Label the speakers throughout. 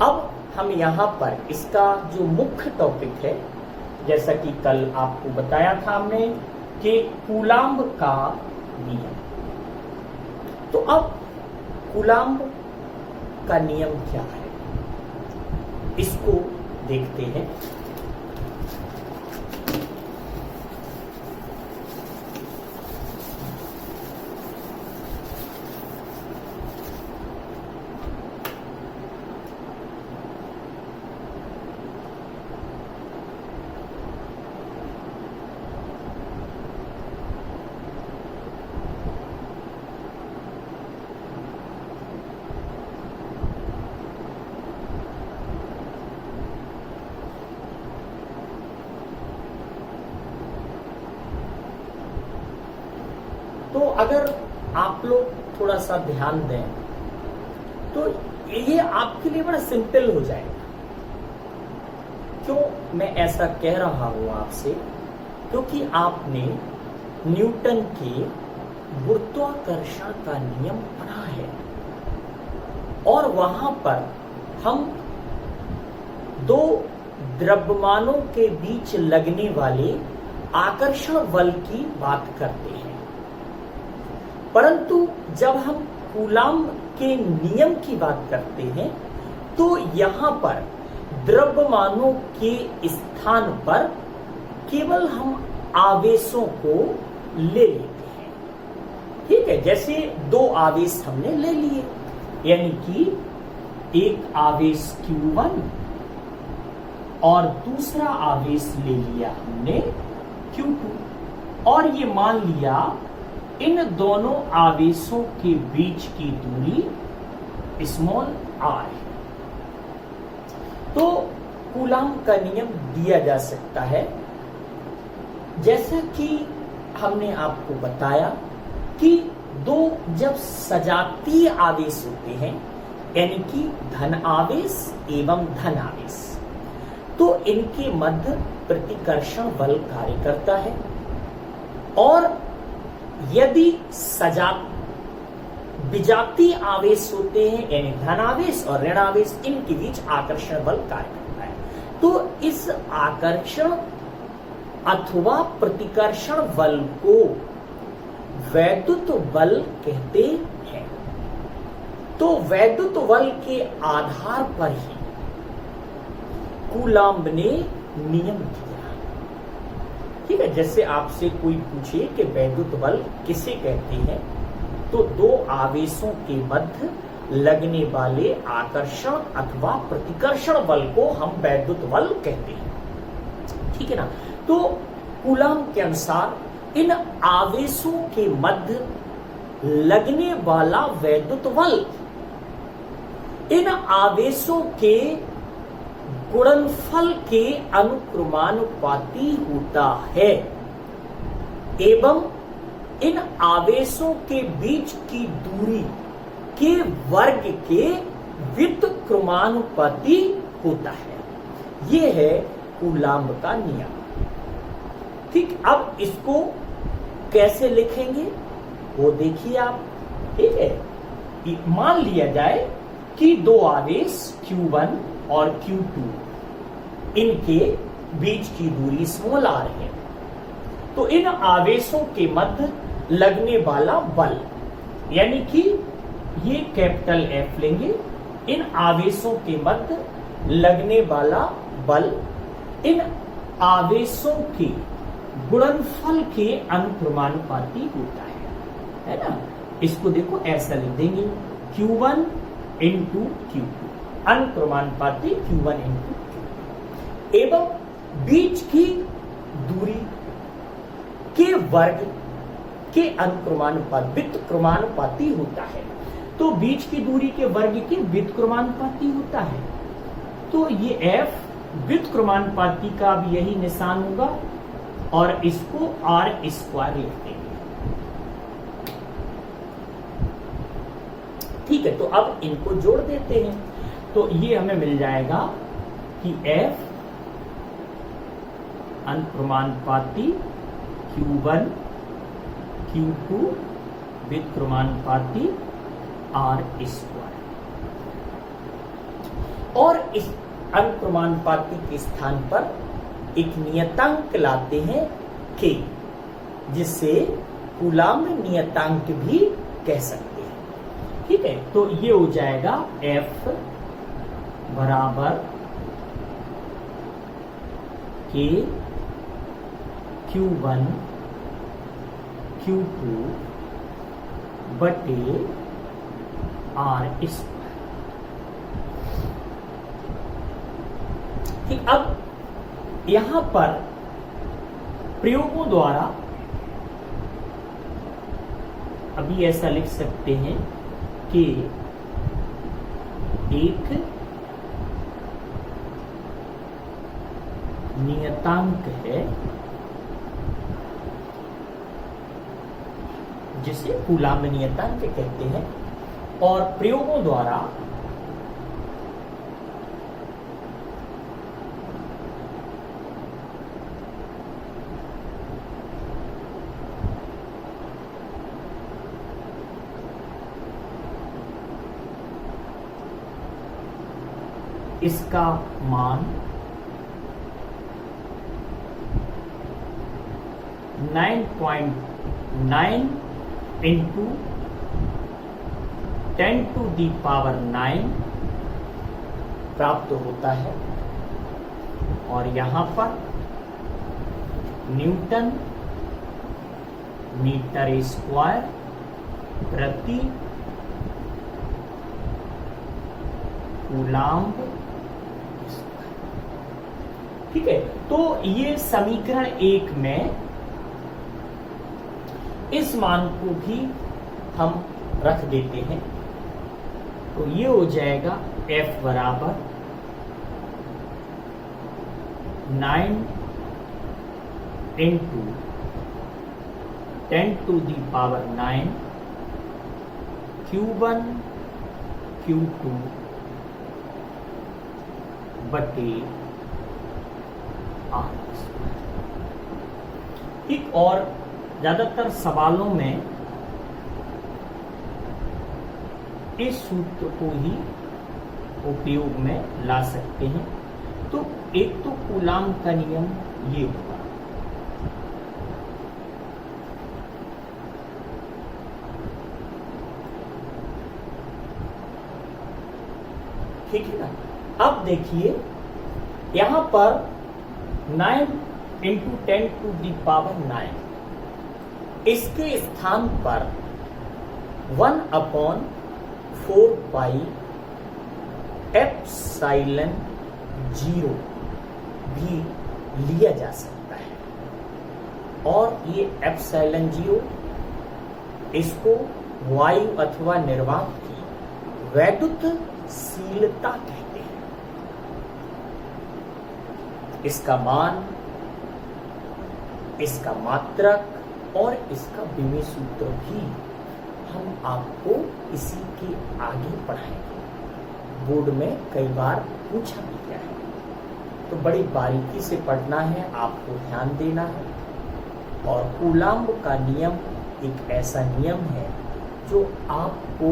Speaker 1: अब हम यहाँ पर इसका जो मुख्य टॉपिक है, जैसा कि कल आपको बताया था हमने कि कूलाम्ब का नियम। तो अब कूलाम्ब का नियम क्या है, इसको देखते हैं। तो अगर आप लोग थोड़ा सा ध्यान दें तो ये आपके लिए बड़ा सिंपल हो जाएगा। क्यों मैं ऐसा कह रहा हूं आपसे? क्योंकि आपने न्यूटन के गुरुत्वाकर्षण का नियम पढ़ा है और वहां पर हम दो द्रव्यमानों के बीच लगने वाले आकर्षण बल की बात करते हैं। परंतु जब हम कूलाम्ब के नियम की बात करते हैं तो यहां पर द्रव्यमानों के स्थान पर केवल हम आवेशों को ले लेते हैं। ठीक है, जैसे दो आवेश हमने ले लिए, यानी कि एक आवेश Q1 और दूसरा आवेश ले लिया हमने Q2 और ये मान लिया इन दोनों आवेशों के बीच की दूरी स्मॉल r है। तो कूलाम्ब का नियम दिया जा सकता है, जैसा कि हमने आपको बताया कि दो जब सजातीय आवेश होते हैं, यानी कि धन आवेश एवं धन आवेश, तो इनके मध्य प्रतिकर्षण बल कार्य करता है। और यदि विजातीय आवेश होते हैं, यानी धन आवेश और ऋण आवेश, इनके बीच आकर्षण बल कार्य करता है। तो इस आकर्षण अथवा प्रतिकर्षण बल को वैद्युत बल कहते हैं। तो वैद्युत बल के आधार पर ही कूलाम्ब ने नियम दिया। ठीक है, जैसे आपसे कोई पूछे कि वैद्युत बल किसे कहते हैं, तो दो आवेशों के मध्य लगने वाले आकर्षण अथवा प्रतिकर्षण बल को हम वैद्युत बल कहते हैं। ठीक है ना। तो कूलाम्ब के अनुसार इन आवेशों के मध्य लगने वाला वैद्युत बल इन आवेशों के गुणनफल के अनुक्रमानुपाती होता है एवं इन आवेशों के बीच की दूरी के वर्ग के व्युत्क्रमानुपाती होता है। यह है कूलाम्ब का नियम। ठीक, अब इसको कैसे लिखेंगे वो देखिए आप। ठीक है, मान लिया जाए कि दो आवेश Q1 और Q2 इनके बीच की दूरी स्मॉल r है। तो इन आवेशों के मध्य लगने वाला बल, यानी कि ये कैपिटल F लेंगे, इन आवेशों के मध्य लगने वाला बल इन आवेशों के गुणनफल के अनुक्रमानुपाती होता है ना। इसको देखो ऐसा लिख देंगे, Q1 into Q2, अनुक्रमानुपाती Q1 into Q2 एवं बीच की दूरी के वर्ग के व्युत्क्रमानुपाती होता है। तो बीच की दूरी के वर्ग के व्युत्क्रमानुपाती होता है। तो ये F व्युत्क्रमानुपाती का भी यही निशान होगा और इसको R स्क्वायर लिख देंगे। ठीक है, तो अब इनको जोड़ देते हैं। तो ये हमें मिल जाएगा कि F अनुक्रमानुपाती Q1 Q2 व्युत्क्रमानुपाती R square. और इस अनुक्रमानुपाती के स्थान पर एक नियतांक लाते हैं k, जिससे कूलाम्ब नियतांक भी कह सकते हैं। ठीक है, तो ये हो जाएगा F बराबर K Q1 Q2 बटे R स्क्वायर। ठीक, अब यहां पर प्रयोगों द्वारा अभी ऐसा लिख सकते हैं कि एक नियतांक है जिसे कूलाम्ब नियतांक कहते हैं, और प्रयोगों द्वारा इसका मान 9.9 इंटू 10 टू दी पावर 9 प्राप्त होता है, और यहां पर न्यूटन मीटर स्क्वायर प्रति कूलाम्ब। ठीक है, तो ये समीकरण 1 में इस मान को भी हम रख देते हैं, तो ये हो जाएगा F बराबर 9 into 10 to the power 9 Q1 Q2 बटे R। ठीक, और ज्यादातर सवालों में इस सूत्र को ही उपयोग में ला सकते हैं। तो एक तो कूलाम्ब का नियम ये होगा, ठीक है ना। अब देखिए यहां पर 9 इंटू 10 टू दी पावर 9, इसके स्थान पर 1/4 पाई एप्सिलॉन 0 भी लिया जा सकता है, और ये एप्सिलॉन 0 इसको वायु अथवा निर्वात की वैद्युतशीलता कहते हैं। इसका मान, इसका मात्रक और इसका विमेय सूत्र भी हम आपको इसी के आगे पढ़ाएंगे। बोर्ड में कई बार पूछा भी गया है, तो बड़ी बारीकी से पढ़ना है, आपको ध्यान देना है। और कूलाम्ब का नियम एक ऐसा नियम है जो आपको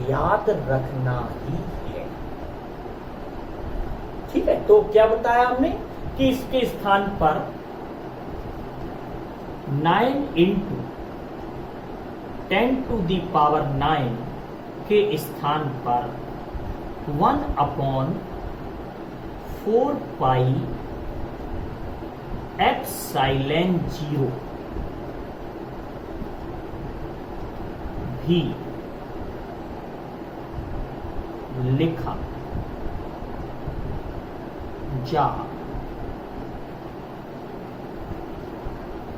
Speaker 1: याद रखना ही है। ठीक है, तो क्या बताया हमने कि इसके स्थान पर 9 इंटू 10 टू दी पावर 9 के स्थान पर 1/4 पाई एप्सिलॉन 0 भी लिखा जा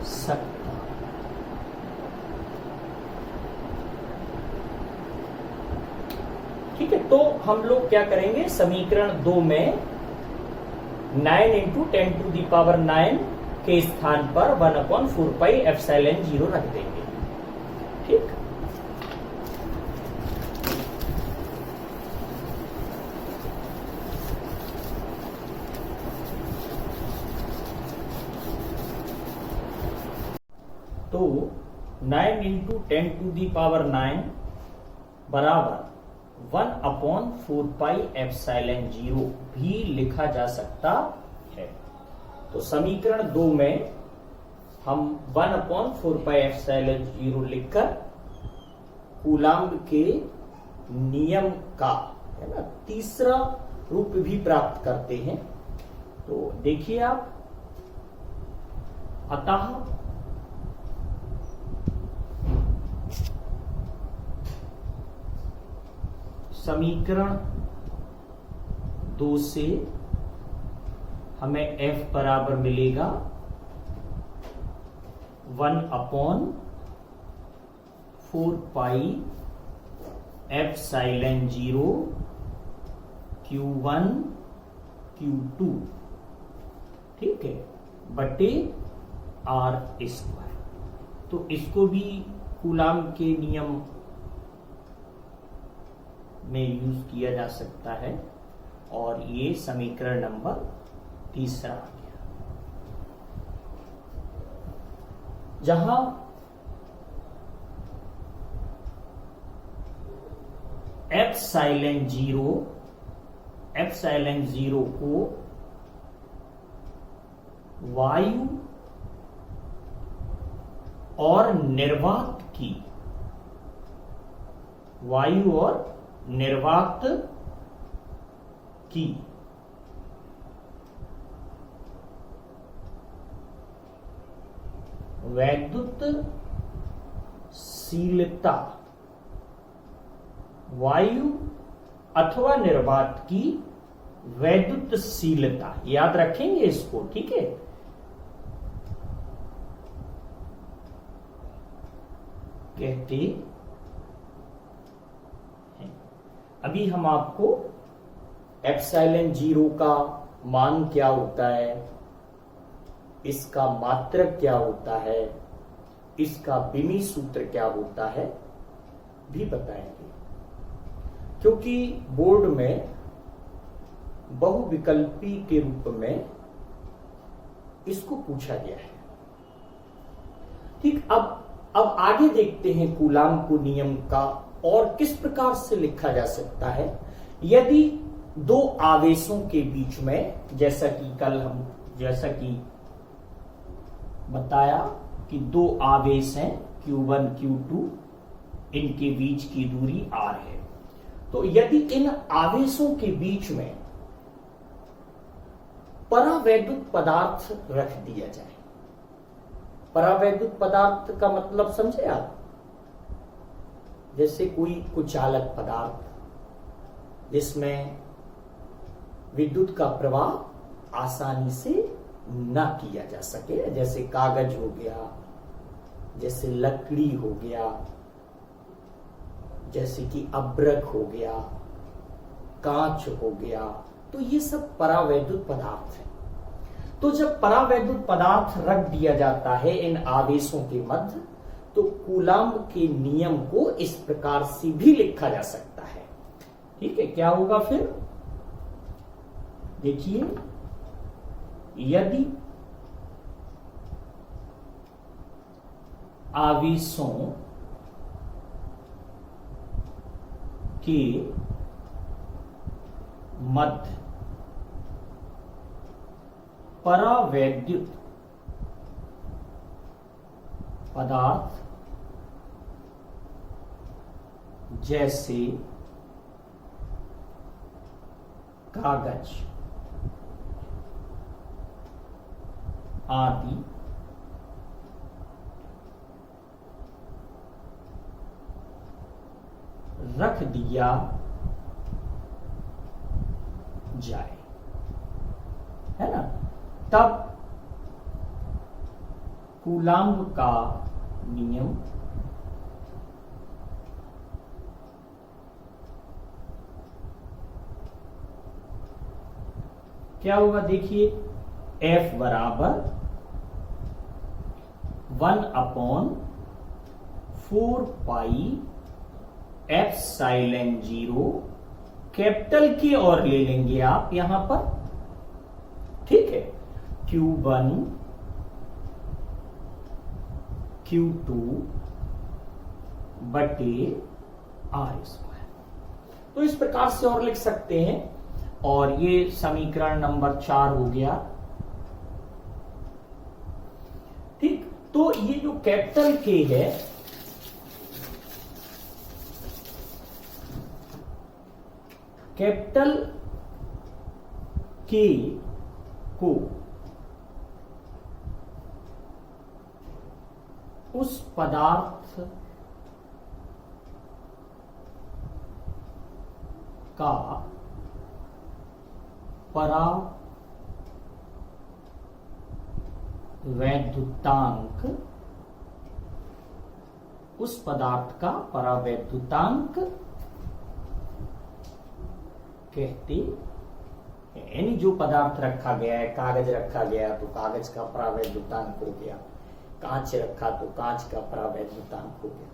Speaker 1: सकता। ठीक है, तो हम लोग क्या करेंगे, समीकरण 2 में 9 इंटू 10 टू दी पावर 9 के स्थान पर 1/4 पाई एप्सिलॉन 0 रख देंगे। ठीक, तो 9 इंटू 10 टू दी पावर 9 बराबर 1/4πε0 भी लिखा जा सकता है। तो समीकरण 2 में हम 1/4πε0 लिखकर कूलाम्ब के नियम का, है ना, तीसरा रूप भी प्राप्त करते हैं। तो देखिए आप, अतः समीकरण 2 से हमें F बराबर मिलेगा 1/4πε0 Q1 Q2, ठीक है, बटे R²। तो इसको भी कूलाम्ब के नियम में यूज किया जा सकता है और ये समीकरण नंबर 3 आ गया, जहां एप्सिलॉन 0 को वायु और निर्वात की वैद्युतशीलता, वायु अथवा निर्वात की वैद्युतशीलता, याद रखेंगे इसको, ठीक है। कहते हैं, अभी हम आपको एप्सिलॉन 0 का मान क्या होता है, इसका मात्रक क्या होता है, इसका बिमी सूत्र क्या होता है भी बताएंगे, क्योंकि बोर्ड में बहुविकल्पी के रूप में इसको पूछा गया है। ठीक, अब आगे देखते हैं कूलाम्ब को नियम का और किस प्रकार से लिखा जा सकता है। यदि दो आवेशों के बीच में, जैसा कि बताया कि दो आवेश हैं Q1 Q2, इनके बीच की दूरी R है। तो यदि इन आवेशों के बीच में परावैद्युत पदार्थ रख दिया जाए, परावैद्युत पदार्थ का मतलब समझे आप, जैसे कोई कुचालक पदार्थ जिसमें विद्युत का प्रवाह आसानी से ना किया जा सके, जैसे कागज हो गया, जैसे लकड़ी हो गया, जैसे कि अब्रक हो गया, कांच हो गया, तो ये सब परावैद्युत पदार्थ है। तो जब परावैद्युत पदार्थ रख दिया जाता है इन आवेशों के मध्य, तो कूलाम्ब के नियम को इस प्रकार से भी लिखा जा सकता है। ठीक है, क्या होगा फिर देखिए, यदि आवेशों के मध्य परावैद्युत पदार्थ जैसे कागज आदि रख दिया जाए, है ना, तब कूलाम्ब का नियम क्या होगा देखिए, F बराबर 1/4πε0 कैपिटल की ओर ले लेंगे आप यहां पर, ठीक है, Q1 Q2 बटे R²। तो इस प्रकार से और लिख सकते हैं, और ये समीकरण नंबर 4 हो गया। ठीक, तो ये जो कैपिटल के है, कैपिटल के को उस पदार्थ का परावैद्युतांक, उस पदार्थ का परावैद्युतांक कहते हैं। यानी जो पदार्थ रखा गया है, कागज रखा गया तो कागज का परावैद्युतांक हो गया, कांच रखा तो कांच का परावैद्युतांक हो गया।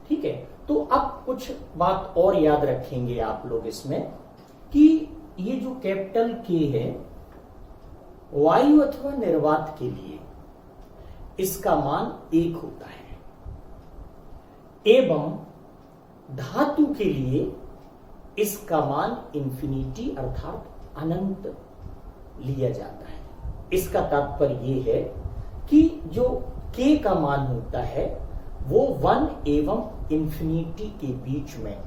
Speaker 1: ठीक है, तो अब कुछ बात और याद रखेंगे आप लोग इसमें कि ये जो कैपिटल के है, वायु अथवा निर्वात के लिए इसका मान 1 होता है, एवं धातु के लिए इसका मान इंफिनिटी अर्थात अनंत लिया जाता है। इसका तात्पर्य यह है कि जो के का मान होता है वो 1 एवं इंफिनिटी के बीच में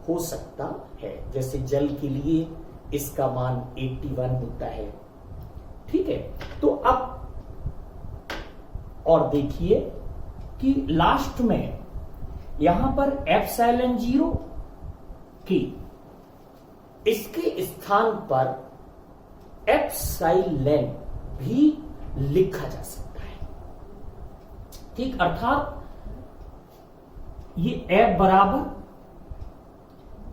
Speaker 1: हो सकता है। जैसे जल के लिए इसका मान 81 होता है। ठीक है, तो अब और देखिए कि लास्ट में यहां पर एप्सिलॉन 0 की इसके स्थान पर एप्सिलॉन भी लिखा जा सकता है। ठीक, अर्थात ये एफ बराबर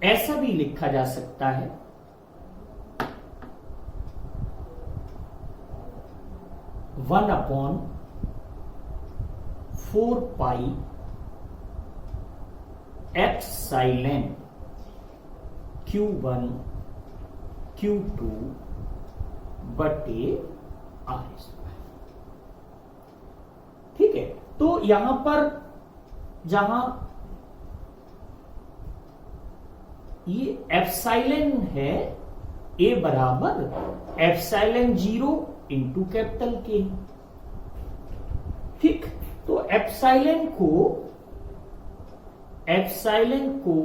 Speaker 1: ऐसा भी लिखा जा सकता है, 1/4 पाई एप्सिलॉन Q1 Q2 बटे R²। ठीक है, तो यहां पर जहां ये एप्सिलॉन है, ए बराबर एप्सिलॉन 0 इंटू कैपिटल के। ठीक, तो एप्सिलॉन को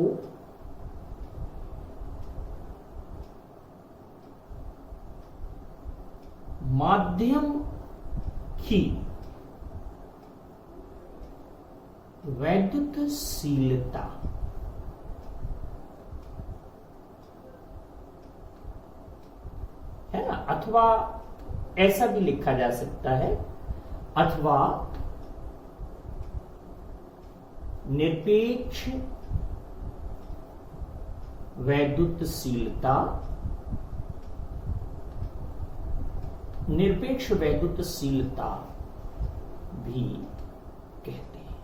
Speaker 1: माध्यम की वैद्युतशीलता है ना, अथवा ऐसा भी लिखा जा सकता है, अथवा निरपेक्ष वैद्युतशीलता, निरपेक्ष वैद्युतशीलता भी कहते हैं।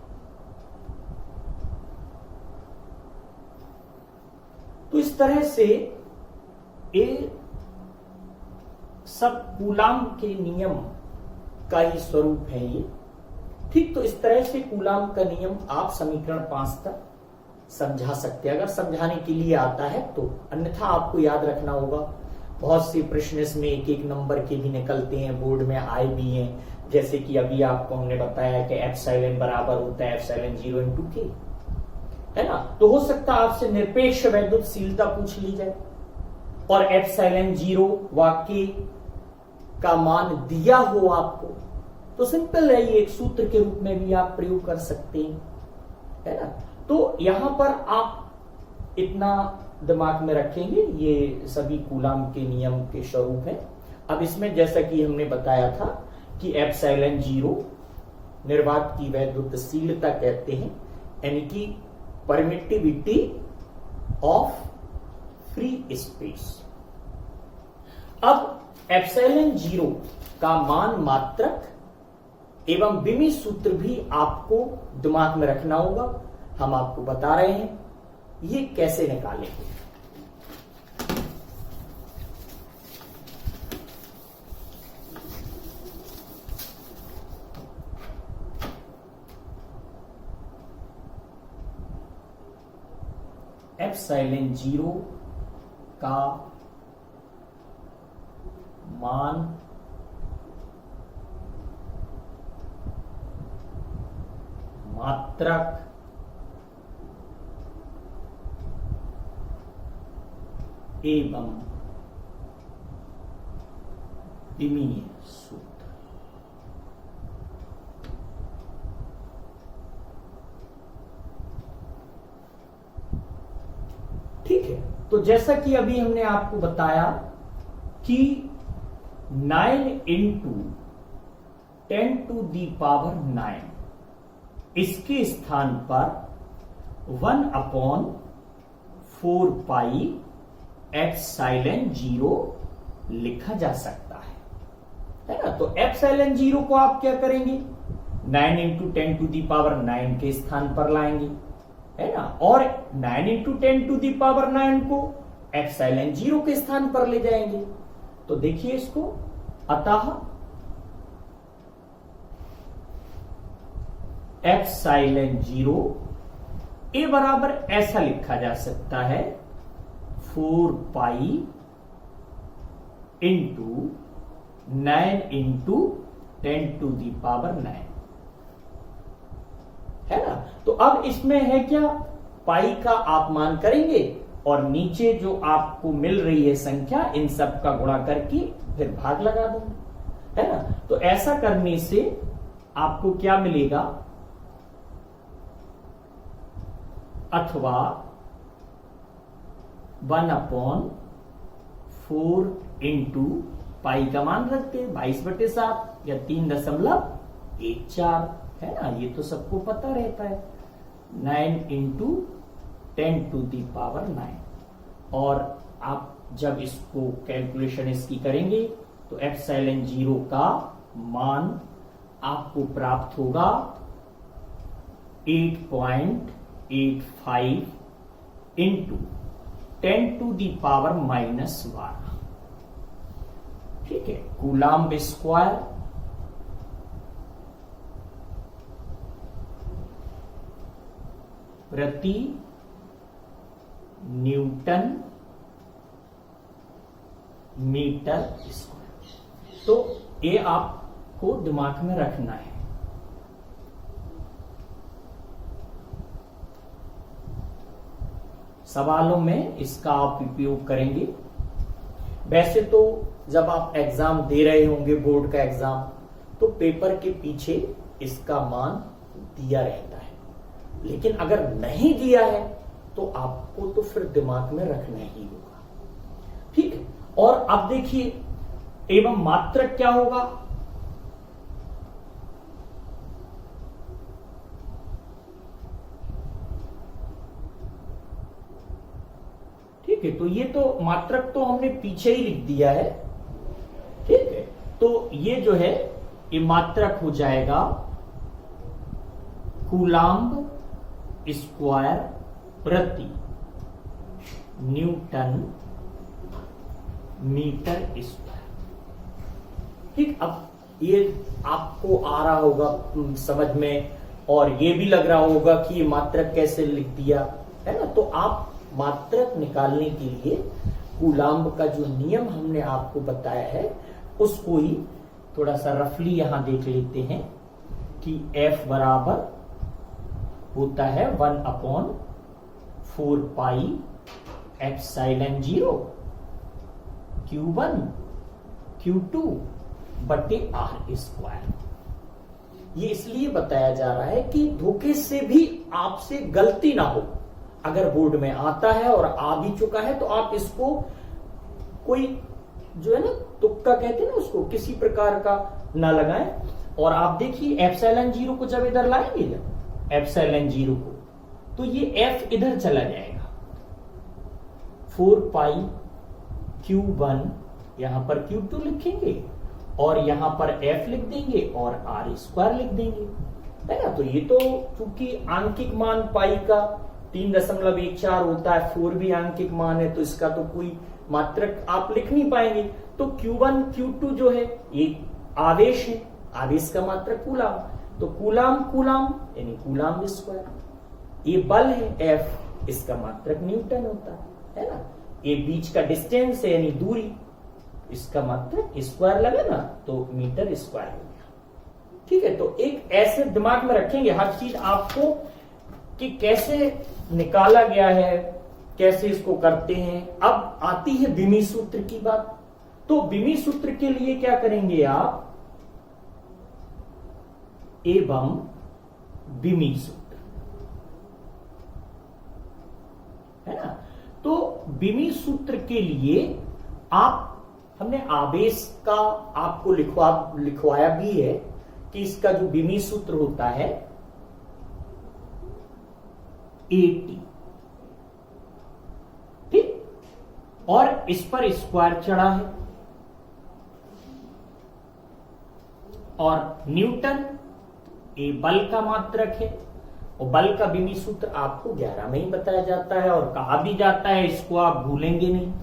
Speaker 1: तो इस तरह से ये सब कूलाम के नियम का ही स्वरूप है ये। ठीक, तो इस तरह से कूलाम का नियम आप समीकरण 5 तक समझा सकते हैं, अगर समझाने के लिए आता है तो। अन्यथा आपको याद रखना होगा, बहुत से प्रश्न इसमें 1-1 नंबर के भी निकलते हैं, बोर्ड में आए भी हैं। जैसे कि अभी आपको हमने बताया कि एप्सिलॉन बराबर होता है एप्सिलॉन 0 इंटू के, है ना। तो हो सकता है आपसे निरपेक्ष वैद्युतशीलता पूछ ली जाए और एप्सिलॉन 0 व के का मान दिया हो आपको, तो सिंपल है, ये एक सूत्र के रूप में भी आप प्रयोग कर सकते हैं, है ना। तो यहां पर आप इतना दिमाग में रखेंगे, ये सभी कूलाम के नियम के स्वरूप है। अब इसमें जैसा कि हमने बताया था कि एप्सिलॉन 0 निर्वात की वैद्युतशीलता कहते हैं, यानी कि परमिटिविटी ऑफ फ्री स्पेस। अब एप्सिलॉन 0 का मान मात्रक एवं विमी सूत्र भी आपको दिमाग में रखना होगा। हम आपको बता रहे हैं ये कैसे निकालेंगे। एप्सिलॉन 0 का मान मात्रक एवं विमीय सूत्र। ठीक है, तो जैसा कि अभी हमने आपको बताया कि 9 इंटू 10⁹, इसके स्थान पर 1/4 एप्सिलॉन 0 लिखा जा सकता है ना। तो एप्सिलॉन 0 को आप क्या करेंगे, 9 इंटू 10⁹ के स्थान पर लाएंगे, है ना, और 9 इंटू 10⁹ को एप्सिलॉन 0 के स्थान पर ले जाएंगे। तो देखिए इसको, अतः एप्सिलॉन 0 ए बराबर ऐसा लिखा जा सकता है 4 इंटू 9 इंटू 10⁹, है ना। तो अब इसमें है क्या, पाई का आप मान करेंगे और नीचे जो आपको मिल रही है संख्या, इन सब का गुणा करके फिर भाग लगा देंगे, है ना। तो ऐसा करने से आपको क्या मिलेगा, अथवा 1/4 इंटू पाई का मान रखते हैं 22/7 या 3.14, है ना, ये तो सबको पता रहता है। 9 इंटू 10⁹, और आप जब इसको कैलकुलेशन इसकी करेंगे तो एप्सिलॉन 0 का मान आपको प्राप्त होगा 8.85 इंटू 10⁻⁻12। ठीक है, कूलाम्ब स्क्वायर प्रति न्यूटन मीटर स्क्वायर। तो ये आपको दिमाग में रखना है। सवालों में इसका आप उपयोग करेंगे। वैसे तो जब आप एग्जाम दे रहे होंगे, बोर्ड का एग्जाम, तो पेपर के पीछे इसका मान दिया रहता है, लेकिन अगर नहीं दिया है तो आपको तो फिर दिमाग में रखना ही होगा। ठीक है, और अब देखिए एवं मात्रक क्या होगा, ठीक है, तो ये तो मात्रक तो हमने पीछे ही लिख दिया है। ठीक है, तो ये जो है ये मात्रक हो जाएगा कूलाम्ब स्क्वायर प्रति न्यूटन मीटर स्क्वायर। ठीक, अब ये आपको आ रहा होगा समझ में, और ये भी लग रहा होगा कि ये मात्रक कैसे लिख दिया, है ना। तो आप मात्रक निकालने के लिए कूलाम्ब का जो नियम हमने आपको बताया है उसको ही थोड़ा सा रफली यहां देख लेते हैं कि F बराबर होता है 1/4 पाई एप्सिलॉन 0 Q1 Q2 बटे R स्क्वायर। ये इसलिए बताया जा रहा है कि धोखे से भी आपसे गलती ना हो। अगर बोर्ड में आता है और आ भी चुका है तो आप इसको कोई जो है ना तुक्का कहते हैं ना उसको, किसी प्रकार का ना लगाएं। और आप देखिए एप्सिलॉन 0 को जब इधर लाएंगे ना, एप्सिलॉन 0 को, तो ये F इधर चला जाएगा, 4 पाई Q1 यहां पर Q2 लिखेंगे और यहां पर F लिख देंगे और R स्क्वायर लिख देंगे, है ना। तो ये तो चूंकि आंकिक मान पाई का 3.14 होता है, 4 भी आंकिक मान है, तो इसका तो कोई मात्रक आप लिख नहीं पाएंगे। तो Q1 Q2 जो है ये आवेश है, आवेश का मात्रक कूलाम, तो कूलाम कूलाम यानी कूलाम स्क्वायर। ये बल है F, इसका मात्रक न्यूटन होता है ना। ये बीच का डिस्टेंस है यानी दूरी, इसका मात्रक स्क्वायर लगा ना तो मीटर स्क्वायर हो गया। ठीक है, तो एक ऐसे दिमाग में रखेंगे हर चीज आपको कि कैसे निकाला गया है, कैसे इसको करते हैं। अब आती है बिमी सूत्र की बात। तो बिमी सूत्र के लिए क्या करेंगे आप, एवं बिमी सूत्र है ना। तो बिमी सूत्र के लिए हमने आवेश का आपको लिखवाया भी है कि इसका जो बिमी सूत्र होता है AT, ठीक, और इस पर स्क्वायर चढ़ा है, और न्यूटन ए बल का मात्रक है, और बल का बिमी सूत्र आपको 11 में ही बताया जाता है, और कहा भी जाता है, इसको आप भूलेंगे नहीं,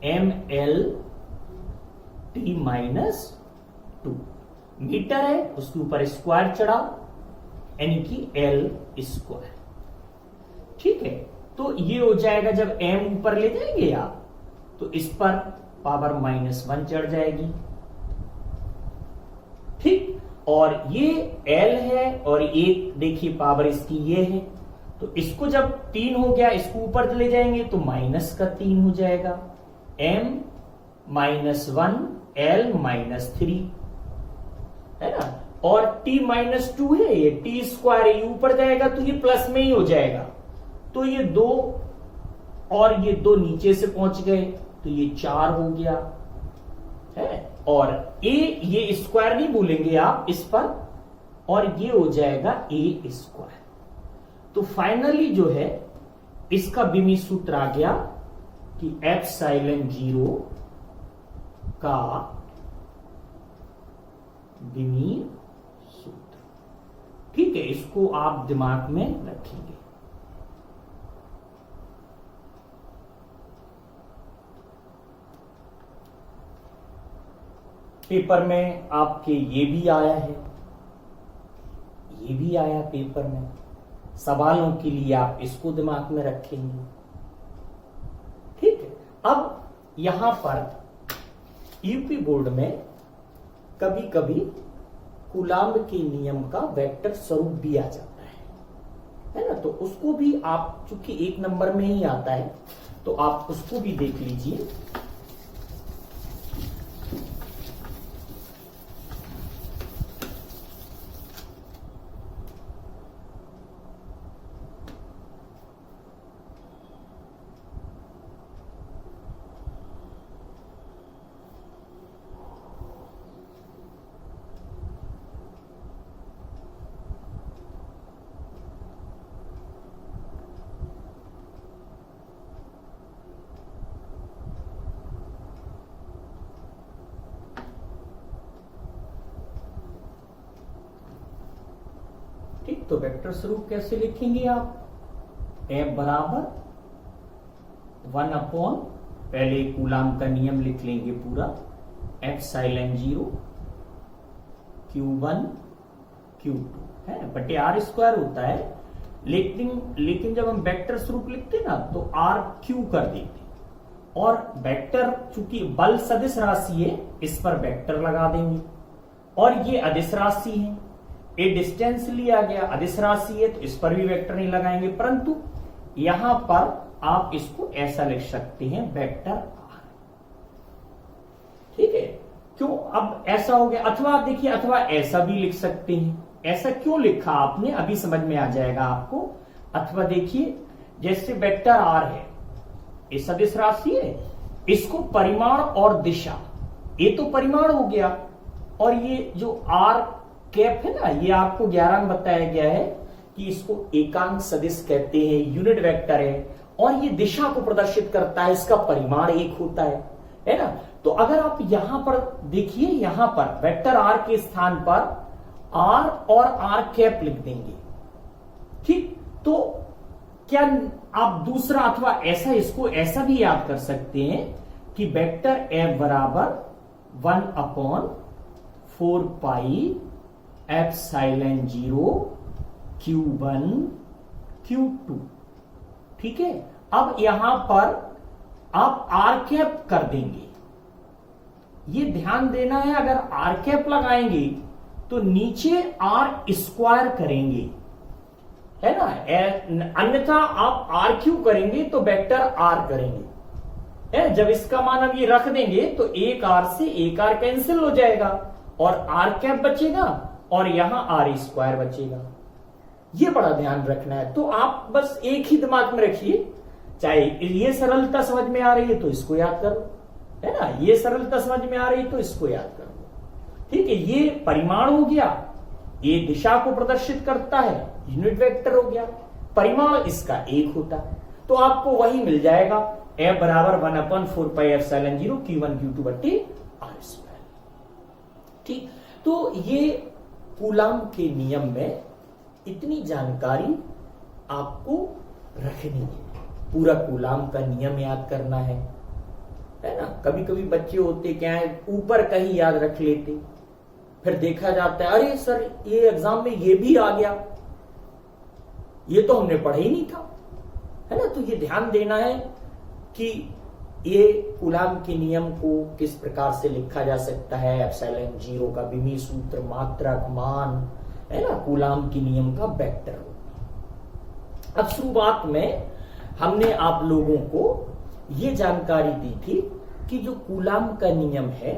Speaker 1: ML_T-2 मीटर है, उसके ऊपर स्क्वायर चढ़ा यानी कि L²। ठीक है, तो ये हो जाएगा जब m ऊपर ले जाएंगे आप तो इस पर पावर -1 चढ़ जाएगी। ठीक, और ये L है और एक देखिए पावर इसकी ये है, तो इसको जब 3 हो गया इसको ऊपर ले जाएंगे तो -3 हो जाएगा, m-1 L-3 है ना। और T-2 है, ये T² है, ये ऊपर जाएगा तो ये प्लस में ही हो जाएगा, तो ये 2 और ये 2 नीचे से पहुंच गए तो ये 4 हो गया है। और ये स्क्वायर नहीं भूलेंगे आप इस पर, और ये हो जाएगा A²। तो फाइनली जो है इसका बिमी सूत्र आ गया कि ε0 का बिमी सूत्र। ठीक है, इसको आप दिमाग में रखेंगे। पेपर में आपके ये भी आया है, ये भी आया पेपर में, सवालों के लिए आप इसको दिमाग में रखेंगे। ठीक है, अब यहां पर यूपी बोर्ड में कभी कभी कूलाम्ब के नियम का वेक्टर स्वरूप भी आ जाता है ना, तो उसको भी आप चूंकि 1 नंबर में ही आता है तो आप उसको भी देख लीजिए। ठीक, तो वेक्टर स्वरूप कैसे लिखेंगे आप, F बराबर 1/, पहले कूलाम्ब का नियम लिख लेंगे पूरा, ε0 Q1 Q2 है बटे r² होता है, लेकिन जब हम वेक्टर स्वरूप लिखते हैं ना तो RQ कर देते, और वेक्टर चूंकि बल सदिश राशि है इस पर वेक्टर लगा देंगे, और ये अदिश राशि है, ये डिस्टेंस लिया गया, अदिश राशि है तो इस पर भी वेक्टर नहीं लगाएंगे, परंतु यहां पर आप इसको ऐसा लिख सकते हैं वेक्टर R। ठीक है, क्यों अब ऐसा हो गया, अथवा देखिए अथवा ऐसा भी लिख सकते हैं। ऐसा क्यों लिखा आपने, अभी समझ में आ जाएगा आपको। अथवा देखिए जैसे वेक्टर R है, ये सदिश राशि है, इसको परिमाण और दिशा, ये तो परिमाण हो गया, और ये जो R कैप है ना, ये आपको 11 में बताया गया है कि इसको एकांक सदिश कहते हैं, यूनिट वेक्टर है, और ये दिशा को प्रदर्शित करता है, इसका परिमाण 1 होता है ना। तो अगर आप यहां पर देखिए, यहां पर वेक्टर R के स्थान पर R और R कैप लिख देंगे। ठीक, तो क्या आप दूसरा अथवा ऐसा, इसको ऐसा भी याद कर सकते हैं कि वेक्टर F बराबर 1/4 पाई ε0 Q1 Q2 ठीक है, अब यहां पर आप आर कैप कर देंगे। ये ध्यान देना है, अगर आर कैप लगाएंगे तो नीचे आर स्क्वायर करेंगे, है ना, अन्यथा आप आर क्यू करेंगे तो वेक्टर आर करेंगे, है। जब इसका मान अब ये रख देंगे तो एक आर से एक आर कैंसिल हो जाएगा और आर कैप बचेगा और यहां आर स्क्वायर बचेगा। ये बड़ा ध्यान रखना है। तो आप बस एक ही दिमाग में रखिए, चाहे ये सरलता समझ में आ रही है तो इसको याद करो, है ना, ये सरलता समझ में आ रही है तो इसको याद करो, ठीक है। ये परिमाण हो गया, ये दिशा को प्रदर्शित करता है, यूनिट वेक्टर हो गया, परिमाण इसका एक होता है, तो आपको वही मिल जाएगा F बराबर 1/4πε0 Q1 Q2 बट्टे R स्क्वायर। ठीक, तो ये कूलाम के नियम में इतनी जानकारी आपको रखनी है। पूरा कूलाम का नियम याद करना है ना। कभी कभी बच्चे होते क्या है, ऊपर कहीं याद रख लेते, फिर देखा जाता है अरे सर ये एग्जाम में ये भी आ गया, ये तो हमने पढ़ा ही नहीं था, है ना। तो ये ध्यान देना है कि ये कूलाम के नियम को किस प्रकार से लिखा जा सकता है। एप्सिलॉन जीरो का विमीय सूत्र, मात्रक, मान, है ना, कूलाम के नियम का वेक्टर होगा। अब शुरुआत में हमने आप लोगों को ये जानकारी दी थी कि जो कूलाम का नियम है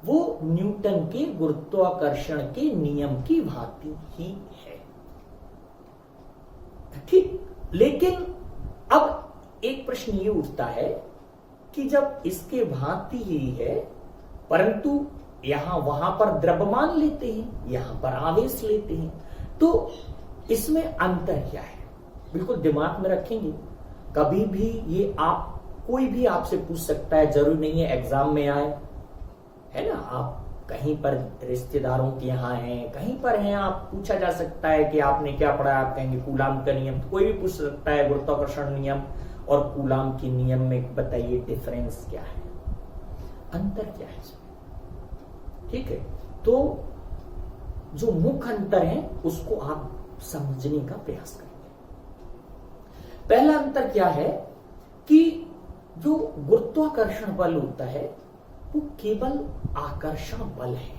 Speaker 1: वो न्यूटन के गुरुत्वाकर्षण के नियम की भांति ही है, ठीक। लेकिन अब एक प्रश्न ये उठता है कि जब इसके भांति ही है, परंतु यहां वहां पर द्रव्यमान लेते हैं, यहां पर आवेश लेते हैं, तो इसमें अंतर क्या है, बिल्कुल दिमाग में रखेंगे। कभी भी ये आप कोई भी आपसे पूछ सकता है, जरूरी नहीं है एग्जाम में आए, है ना। आप कहीं पर रिश्तेदारों के यहाँ हैं, कहीं पर हैं, आप पूछा जा सकता है कि आपने क्या पढ़ा, आप कहेंगे कूलाम का नियम, तो कोई भी पूछ सकता है गुरुत्वाकर्षण नियम और कूलाम के नियम में बताइए डिफरेंस क्या है, अंतर क्या है इसमें, ठीक है। तो जो मुख्य अंतर है उसको आप समझने का प्रयास करेंगे। पहला अंतर क्या है कि जो गुरुत्वाकर्षण बल होता है वो केवल आकर्षण बल है,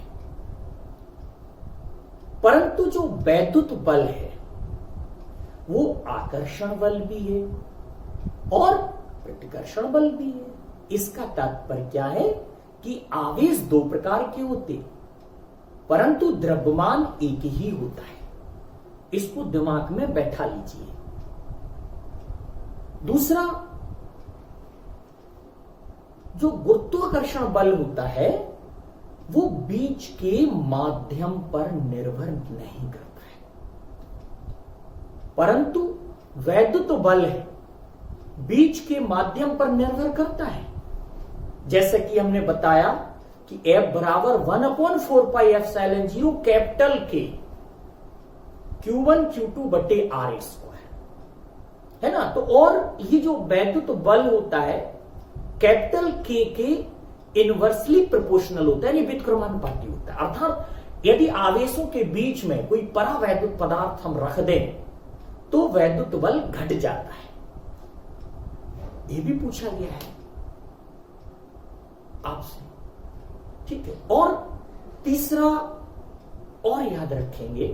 Speaker 1: परंतु जो वैद्युत बल है वो आकर्षण बल भी है और प्रतिकर्षण बल भी है। इसका तात्पर्य क्या है कि आवेश दो प्रकार के होते परंतु द्रव्यमान एक ही होता है। इसको दिमाग में बैठा लीजिए। दूसरा, जो गुरुत्वाकर्षण बल होता है वो बीच के माध्यम पर निर्भर नहीं करता है, परंतु वैद्युत बल है बीच के माध्यम पर निर्भर करता है। जैसे कि हमने बताया कि F बराबर 1/4πε0 कैपिटल के Q1 Q2 बटे R स्क्वायर, है ना। तो और ये जो वैद्युत बल होता है कैपिटल के इनवर्सली प्रोपोर्शनल होता है, यानी व्युत्क्रमानुपाती होता है। अर्थात यदि आवेशों के बीच में कोई परावैद्युत पदार्थ हम रख दें तो वैद्युत बल घट जाता है। यह भी पूछा गया है आपसे, ठीक है। और तीसरा और याद रखेंगे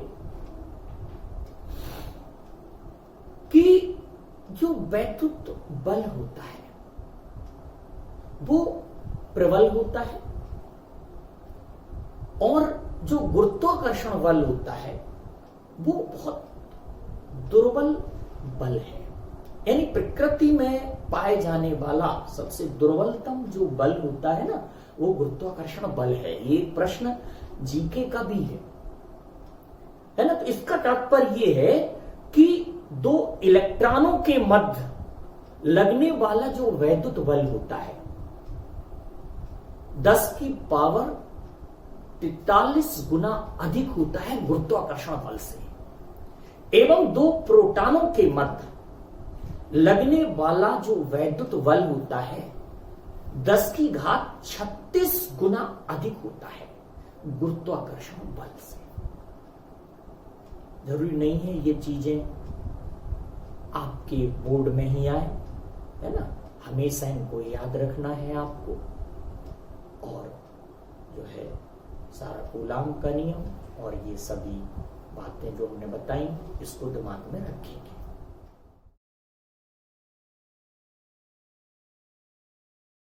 Speaker 1: कि जो वैद्युत बल होता है वो प्रबल होता है और जो गुरुत्वाकर्षण बल होता है वो बहुत दुर्बल बल है। यानी प्रकृति में पाए जाने वाला सबसे दुर्बलतम जो बल होता है ना वो गुरुत्वाकर्षण बल है। ये प्रश्न जीके का भी है ना। तो इसका तात्पर्य ये है कि दो इलेक्ट्रॉनों के मध्य लगने वाला जो वैद्युत बल होता है 10 की पावर 43 गुना अधिक होता है गुरुत्वाकर्षण बल से, एवं दो प्रोटॉनों के मध्य लगने वाला जो वैद्युत बल होता है 10 की घात 36 गुना अधिक होता है गुरुत्वाकर्षण बल से। जरूरी नहीं है ये चीजें आपके बोर्ड में ही आए, है ना। हमेशा इनको याद रखना है आपको। और जो है सारा कूलाम का नियम और ये सभी बातें जो हमने बताई, इसको दिमाग में रखेंगे।